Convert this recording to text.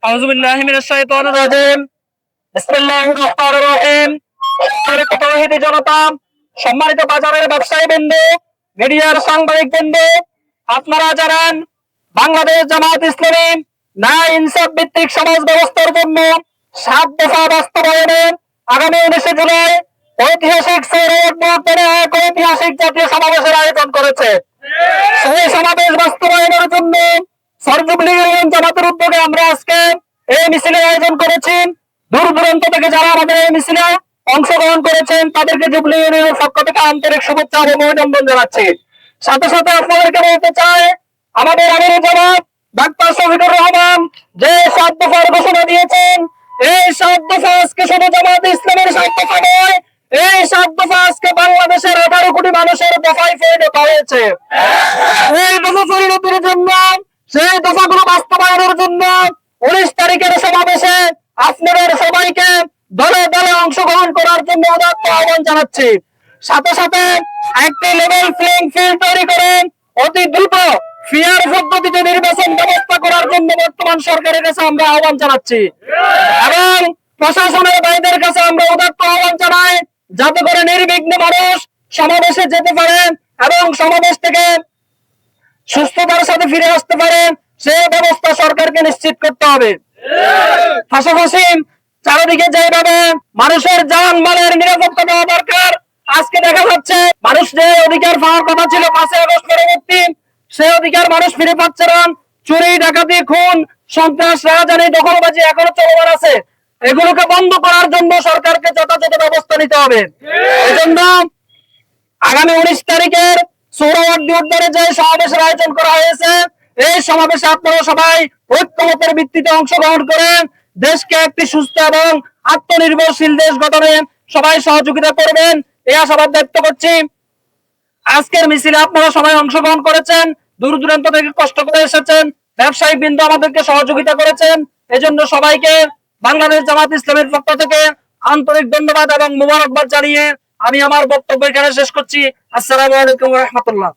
আউযু বিল্লাহি মিনাশ শাইতানির রাজিম। বিসমিল্লাহির রহমানির রহিম। তৌহিদি জনতা, সম্মানিত বাজারের ব্যবসায়ীবৃন্দ, মিডিয়ার সাংবাদিকবৃন্দ, আপনারা জানেন বাংলাদেশ জামায়াত ইসলামী ন্যায় ইনসাফ ভিত্তিক সমাজ ব্যবস্থার জন্য 7 দফা বাস্তবায়নে আগামী 19 জুলাই ঐতিহাসিক ঐতিহাসিক জাতীয় সমাবেশের আয়োজন করেছে। সেই সমাবেশ বাস্তবায়নের জন্য সরজুবলি ইউনিয়ন জামাতের উদ্যোগে আমরা আজকে এই মিছিলের আয়োজন করেছি। দূর দূরান্ত থেকে যারা আমাদের এই মিছিলে অংশগ্রহণ করেছেন তাদেরকে জুবলি ইউনিয়নের পক্ষ থেকে আন্তরিক শুভেচ্ছা এবং অভিনন্দন জানাচ্ছি। সাথে সাথে আপনাদেরকে বলতে চাই, আমাদের আমির জামাত ডাক্তার শফিকুর রহমান যে 7 দফার ঘোষণা দিয়েছেন, এই 7 দফা আজকে শুধু জামাত ইসলামের 7 দফা নয়, এই 7 দফা আজকে বাংলাদেশের 18 কোটি মানুষের দফায় পরিণত হয়েছে। এই দফা পরিণতির জন্য, সেই দফাগুলো বাস্তবায়নের জন্য 19 তারিখের সমাবেশে আপনাদের সবাইকে দলে দলে অংশগ্রহণ করার জন্য আহ্বান জানাচ্ছি। সাথে সাথে একটি লেভেল প্লেইং ফিল্ড তৈরি করে অতি দ্রুত ফেয়ার পদ্ধতিতে নির্বাচন ব্যবস্থা করার জন্য বর্তমান সরকারের কাছে আমরা আহ্বান জানাচ্ছি এবং প্রশাসনের ভাইদের কাছে আমরা উদাত্ত আহ্বান জানাই, যাতে করে নির্বিঘ্নে মানুষ সমাবেশে যেতে পারে এবং সমাবেশ থেকে সুস্থতার সাথে ফিরে আসতে পারে, সেই ব্যবস্থা সরকারকে নিশ্চিত করতে হবে। পাশাপাশি চারিদিকে যেভাবে মানুষের জান মালের নিরাপত্তা দেওয়া দরকার, আজকে দেখা যাচ্ছে মানুষ যে অধিকার পাওয়ার কথা ছিল 5 আগস্ট পরবর্তী, সেই অধিকার মানুষ ফিরে পাচ্ছে না। চুরি, ডাকাতি, খুন, সন্ত্রাস, রাজধানী, দখলবাজি এখনো চলমান আছে। এগুলোকে বন্ধ করার জন্য সরকারকে যথাযথ ব্যবস্থা নিতে হবে। এজন্য আগামী 19 তারিখের সোহরাওয়ার্দী উদ্যানে যে সমাবেশের আয়োজন করা হয়েছে, এই সমাবেশে আপনারা সবাই ঐক্যমতের ভিত্তিতে অংশগ্রহণ করে দেশকে একটি সুস্থ এবং আত্মনির্ভরশীল দেশ গঠনে সবাই সহযোগিতা করবেন, এই আশাবাদ ব্যক্ত করছি। আজকের মিছিলে আপনারা সবাই অংশগ্রহণ করেছেন, দূর দূরান্ত থেকে কষ্ট করে এসেছেন, ব্যবসায়ী বৃন্দ আমাদেরকে সহযোগিতা করেছেন। এজন্য সবাইকে বাংলাদেশ জামাত ইসলামের পক্ষ থেকে আন্তরিক ধন্যবাদ এবং মোবারকবাদ জানিয়ে আমি আমার বক্তব্য এখানে শেষ করছি। আসসালামু আলাইকুম ওয়া রাহমাতুল্লাহ।